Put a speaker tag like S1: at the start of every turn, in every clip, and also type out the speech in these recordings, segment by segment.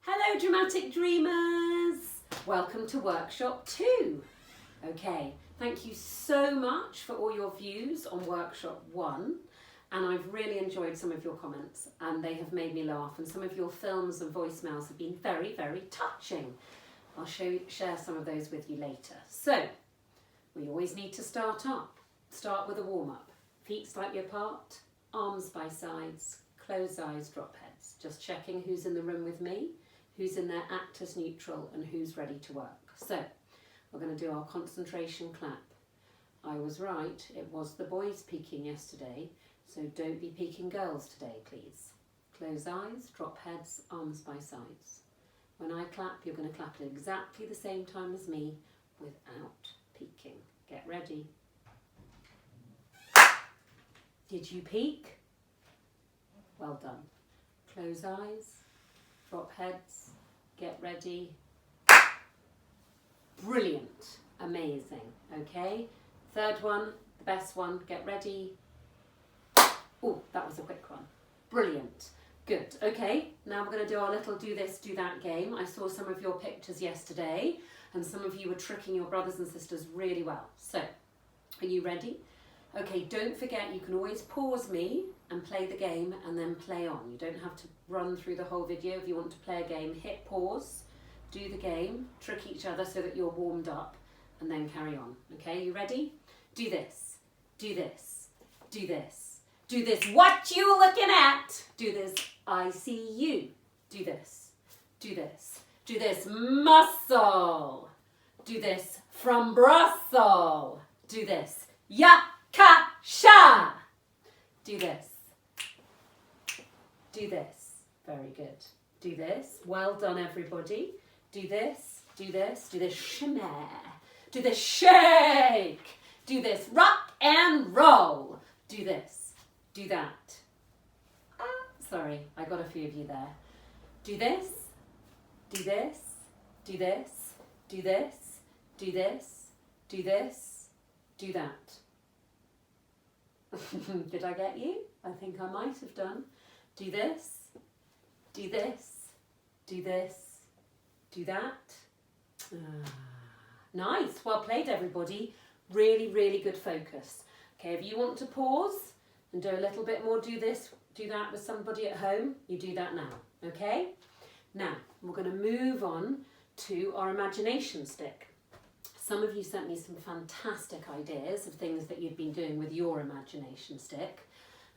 S1: Hello Dramatic Dreamers! Welcome to Workshop 2. Okay, thank you so much for all your views on Workshop 1, and I've really enjoyed some of your comments and they have made me laugh, and some of your films and voicemails have been very, very touching. I'll share some of those with you later. So, we always need to start up. Start with a warm-up. Feet slightly apart, arms by sides, close eyes, drop heads. Just checking who's in the room with me, who's in their actors neutral, and who's ready to work. So, we're going to do our concentration clap. I was right, it was the boys peeking yesterday, so don't be peeking girls today, please. Close eyes, drop heads, arms by sides. When I clap, you're going to clap at exactly the same time as me without peeking. Get ready. Did you peek? Well done. Close eyes, drop heads, get ready. Brilliant, amazing, okay? Third one, the best one, get ready. Oh, that was a quick one. Brilliant, good. Okay, now we're going to do our little do this, do that game. I saw some of your pictures yesterday and some of you were tricking your brothers and sisters really well. So, are you ready? Okay, don't forget you can always pause me and play the game and then play on. You don't have to run through the whole video. If you want to play a game, hit pause, do the game, trick each other so that you're warmed up, and then carry on. Okay, you ready? Do this, do this, do this, do this. What you looking at? Do this, I see you. Do this, do this, do this, muscle. Do this, from Brussels. Do this, Yakasha. Do this. Do this. Very good. Do this. Well done, everybody. Do this. Do this. Do this. Shimmer. Do this. Shake. Do this. Rock and roll. Do this. Do that. Sorry, I got a few of you there. Do this. Do this. Do this. Do this. Do this. Do this. Do that. Did I get you? I think I might have done. Do this, do this, do this, do that. Nice, well played everybody. Really, really good focus. Okay, if you want to pause and do a little bit more do this, do that with somebody at home, you do that now, okay? Now, we're going to move on to our imagination stick. Some of you sent me some fantastic ideas of things that you'd been doing with your imagination stick,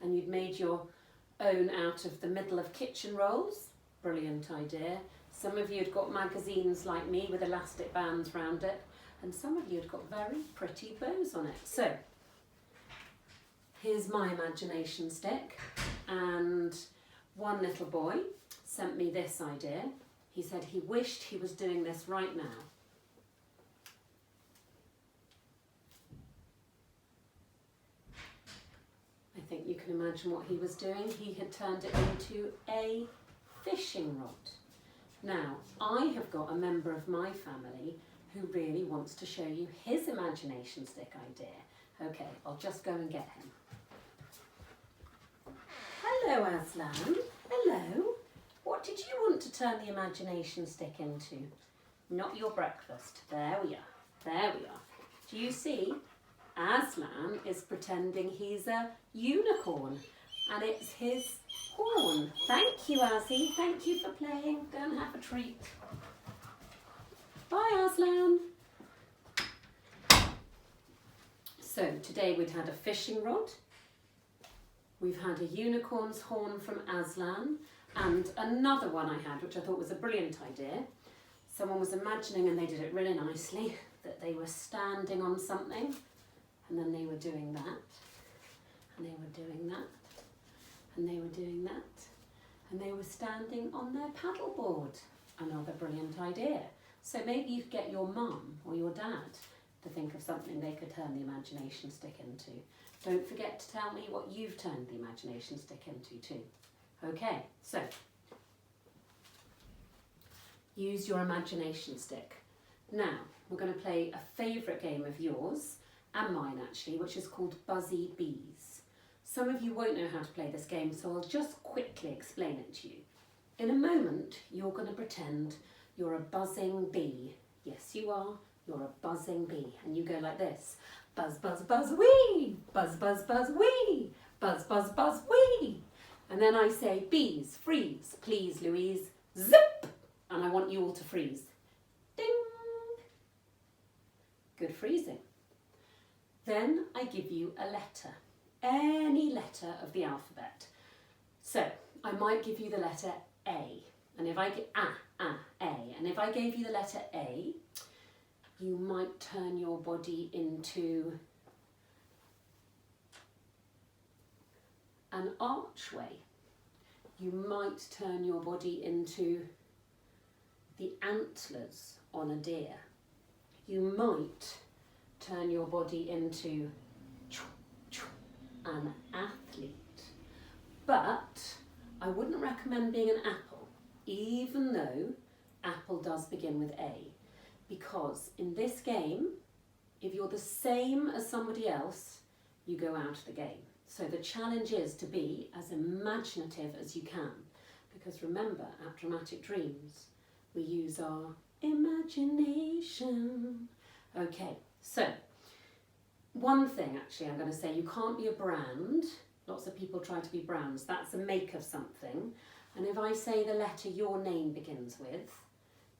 S1: and you'd made your own out of the middle of kitchen rolls. Brilliant idea. Some of you had got magazines like me with elastic bands round it, and some of you had got very pretty bows on it. So, here's my imagination stick, and one little boy sent me this idea. He said he wished he was doing this right now. I think you can imagine what he was doing. He had turned it into a fishing rod. Now, I have got a member of my family who really wants to show you his imagination stick idea. Okay, I'll just go and get him. Hello, Aslan. Hello. What did you want to turn the imagination stick into? Not your breakfast. There we are. There we are. Do you see? Aslan is pretending he's a unicorn and it's his horn. Thank you, Azzy. Thank you for playing. Go and have a treat. Bye, Aslan. So today we'd had a fishing rod. We've had a unicorn's horn from Aslan, and another one I had, which I thought was a brilliant idea. Someone was imagining, and they did it really nicely, that they were standing on something. And then they were doing that, and they were doing that, and they were doing that, and they were standing on their paddleboard. Another brilliant idea. So maybe you could get your mum or your dad to think of something they could turn the imagination stick into. Don't forget to tell me what you've turned the imagination stick into too. Okay, so use your imagination stick. Now, we're going to play a favourite game of yours, and mine actually, which is called Buzzy Bees. Some of you won't know how to play this game, so I'll just quickly explain it to you. in a moment, you're going to pretend you're a buzzing bee. Yes, you are. You're a buzzing bee. And you go like this. Buzz, buzz, buzz, wee! Buzz, buzz, buzz, wee! Buzz, buzz, buzz, wee! And then I say, bees, freeze, please, Louise. Zip! And I want you all to freeze. Ding! Good freezing. Then I give you a letter. Any letter of the alphabet. So, I might give you the letter A. And if I get A. And if I gave you the letter A, you might turn your body into an archway. You might turn your body into the antlers on a deer. You might turn your body into an athlete. But I wouldn't recommend being an apple, even though apple does begin with A. Because in this game, if you're the same as somebody else, you go out of the game. So the challenge is to be as imaginative as you can. Because remember, at Dramatic Dreams, we use our imagination. Okay, so one thing actually I'm going to say, you can't be a brand. Lots of people try to be brands. That's a make of something. And if I say the letter your name begins with,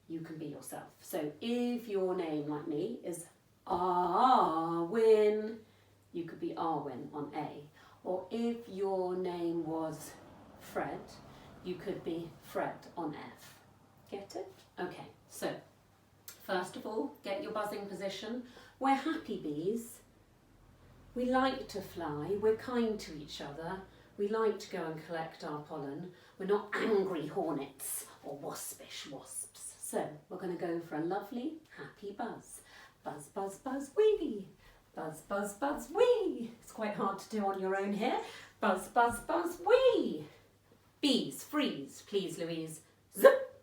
S1: you can be yourself. So if your name, like me, is Arwin, you could be Arwin on A. Or if your name was Fred, you could be Fred on F. Get it? Okay, so first of all, get your buzzing position. We're happy bees. We like to fly. We're kind to each other. We like to go and collect our pollen. We're not angry hornets or waspish wasps. So we're going to go for a lovely, happy buzz. Buzz, buzz, buzz, wee. Buzz, buzz, buzz, wee. It's quite hard to do on your own here. Buzz, buzz, buzz, wee. Bees, freeze, please, Louise. Zip.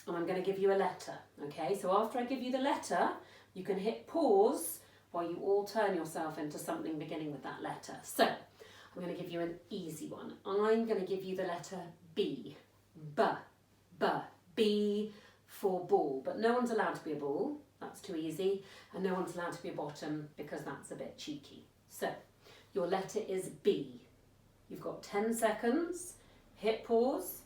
S1: And I'm going to give you a letter, okay? So after I give you the letter, you can hit pause while you all turn yourself into something beginning with that letter. So I'm going to give you an easy one. I'm going to give you the letter B. B for ball. But no one's allowed to be a ball. That's too easy. And no one's allowed to be a bottom because that's a bit cheeky. So your letter is B. You've got 10 seconds. Hit pause.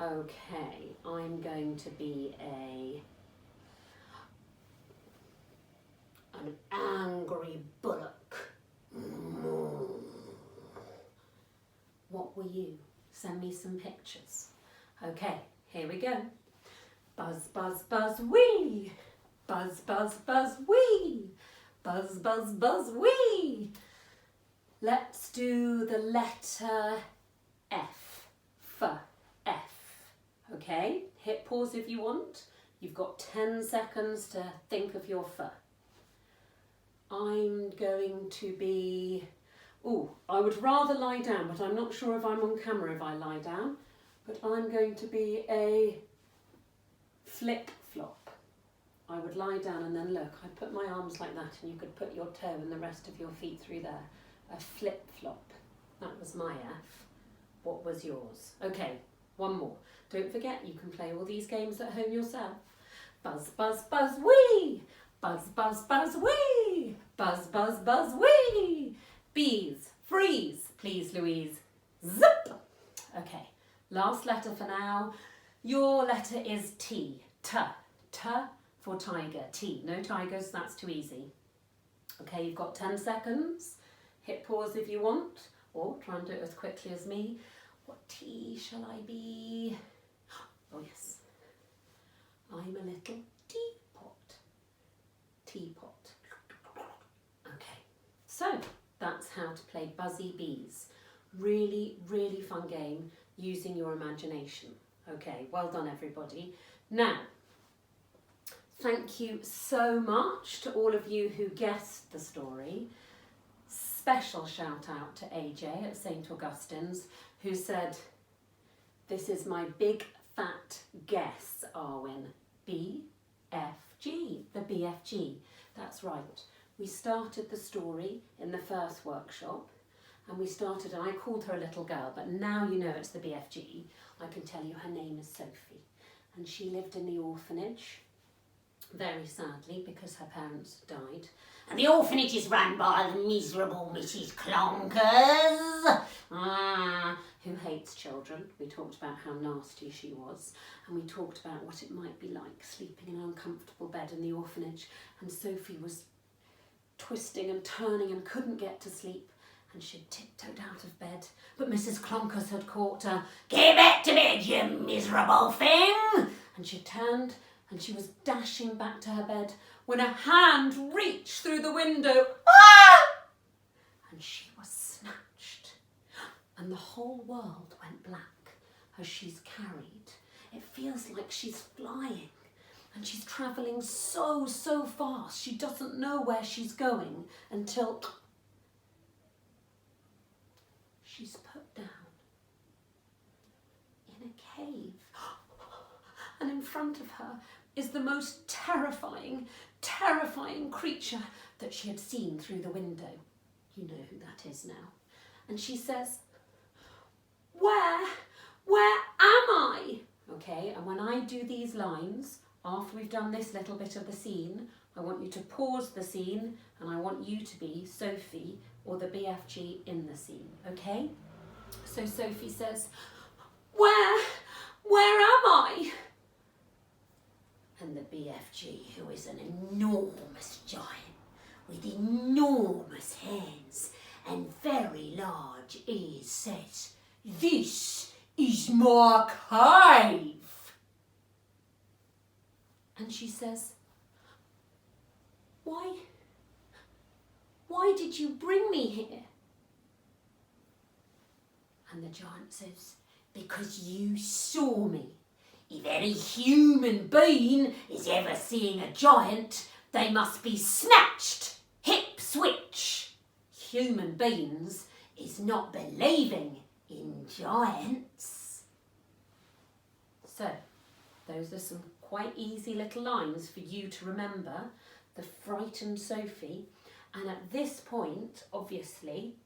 S1: Okay, I'm going to be an angry bullock. What were you? Send me some pictures. Okay, here we go. Buzz, buzz, buzz, wee. Buzz, buzz, buzz, wee. Buzz, buzz, buzz, wee. Let's do the letter F. F. Okay, hit pause if you want. You've got 10 seconds to think of your F. I'm going to be, I would rather lie down, but I'm not sure if I'm on camera if I lie down. But I'm going to be a flip-flop. I would lie down and then look, I put my arms like that and you could put your toe and the rest of your feet through there. A flip-flop. That was my F. What was yours? Okay, one more. Don't forget, you can play all these games at home yourself. Buzz, buzz, buzz, wee! Buzz, buzz, buzz, wee! Buzz, buzz, buzz, wee! Bees, freeze, please, Louise. Zip! Okay, last letter for now. Your letter is T. T for tiger. T. No tigers, that's too easy. Okay, you've got 10 seconds. Hit pause if you want, or try and do it as quickly as me. What T shall I be? Oh yes, I'm a little teapot. Teapot. Okay, so that's how to play Buzzy Bees. Really, really fun game using your imagination. Okay, well done everybody. Now, thank you so much to all of you who guessed the story. Special shout out to AJ at St. Augustine's who said, this is my big fat guess, Arwin. BFG, the BFG. That's right. We started the story in the first workshop and we started, and I called her a little girl, but now you know it's the BFG. I can tell you her name is Sophie, and she lived in the orphanage, very sadly, because her parents died. And the orphanage is run by the miserable Mrs. Clonkers, who hates children. We talked about how nasty she was, and we talked about what it might be like sleeping in an uncomfortable bed in the orphanage, and Sophie was twisting and turning and couldn't get to sleep, and she'd tiptoed out of bed, but Mrs. Clonkers had caught her. "Get back to bed, you miserable thing!" And she turned, and she was dashing back to her bed when a hand reached through the window. Ah! And she was snatched, and the whole world went black as she's carried. It feels like she's flying, and she's travelling so fast she doesn't know where she's going until she's put down in a cave. And in front of her is the most terrifying creature that she had seen through the window. You know who that is now. And she says, where am I? Okay, and when I do these lines, after we've done this little bit of the scene, I want you to pause the scene, and I want you to be Sophie or the BFG in the scene, okay? So Sophie says, where am I? And the BFG, who is an enormous giant with enormous hands and very large ears, says, "This is my cave." And she says, Why did you bring me here? And the giant says, "Because you saw me. If any human being is ever seeing a giant, they must be snatched, hip switch. Human beings is not believing in giants." So, those are some quite easy little lines for you to remember, the frightened Sophie. And at this point, obviously,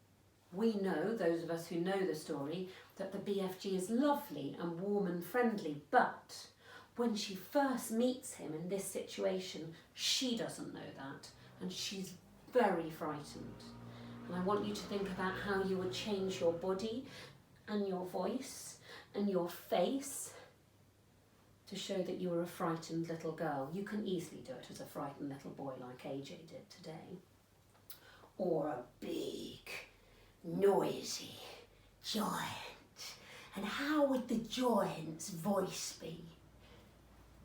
S1: we know, those of us who know the story, that the BFG is lovely and warm and friendly, but when she first meets him in this situation, she doesn't know that, and she's very frightened. And I want you to think about how you would change your body and your voice and your face to show that you were a frightened little girl. You can easily do it as a frightened little boy like AJ did today. Or a big, noisy giant. And how would the giant's voice be?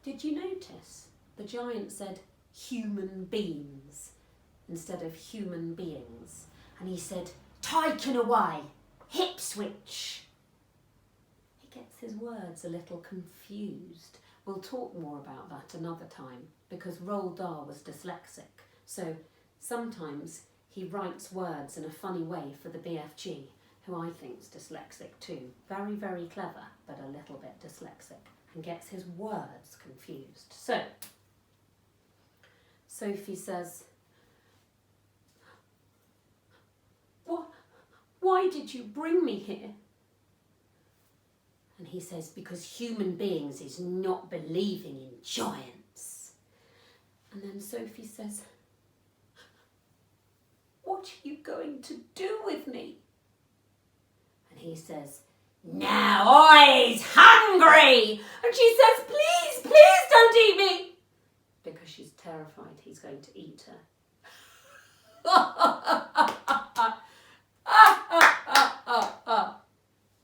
S1: Did you notice? The giant said human beings instead of human beings. And he said, "Taken away, hip switch." He gets his words a little confused. We'll talk more about that another time, because Roald Dahl was dyslexic. So sometimes he writes words in a funny way for the BFG, who I think's dyslexic too. Very, very clever, but a little bit dyslexic, and gets his words confused. So, Sophie says, "Why did you bring me here?" And he says, "Because human beings is not believing in giants." And then Sophie says, "What are you going to do with me?" And he says, "Now I's hungry." And she says, please don't eat me." Because she's terrified he's going to eat her.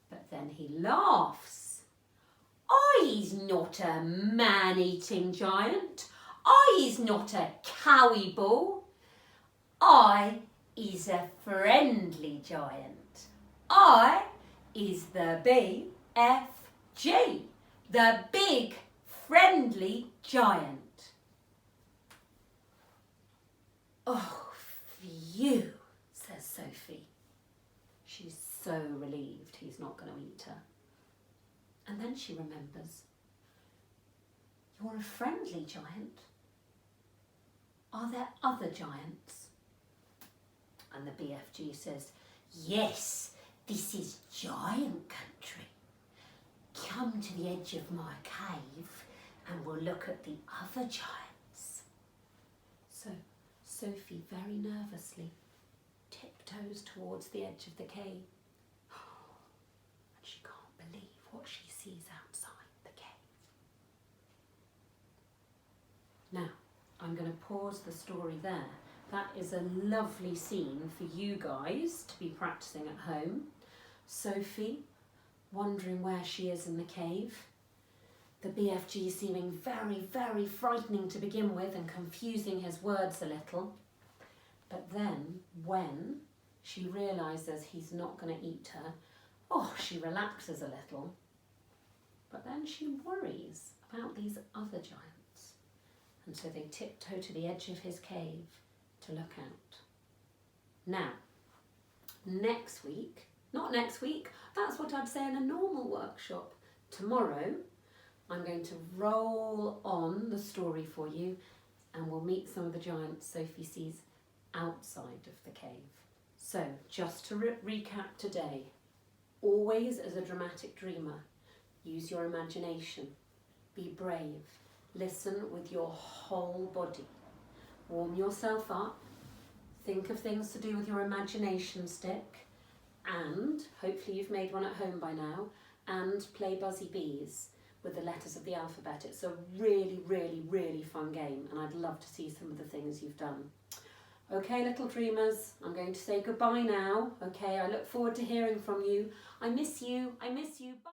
S1: But then he laughs. "I's not a man-eating giant. I's not a cowie ball. I is a friendly giant. I is the BFG, the big friendly giant." "Oh, phew," says Sophie. She's so relieved he's not going to eat her. And then she remembers, "You're a friendly giant. Are there other giants?" And the BFG says,
S2: Yes, this is giant country. Come to the edge of my cave and we'll look at the other giants.
S1: So Sophie very nervously tiptoes towards the edge of the cave. And she can't believe what she sees outside the cave. Now, I'm going to pause the story there. That is a lovely scene for you guys to be practicing at home. Sophie wondering where she is in the cave. The BFG seeming very, very frightening to begin with and confusing his words a little. But then, when she realises he's not going to eat her, she relaxes a little. But then she worries about these other giants. And so they tiptoe to the edge of his cave to look out. Now, next week, not next week, that's what I'd say in a normal workshop. Tomorrow, I'm going to roll on the story for you and we'll meet some of the giants Sophie sees outside of the cave. So, just to recap today, always as a dramatic dreamer, use your imagination, be brave, listen with your whole body, warm yourself up, think of things to do with your imagination stick, and hopefully you've made one at home by now, and play Buzzy Bees with the letters of the alphabet. It's a really, really, really fun game and I'd love to see some of the things you've done. Okay, little dreamers, I'm going to say goodbye now. Okay, I look forward to hearing from you. I miss you. Bye.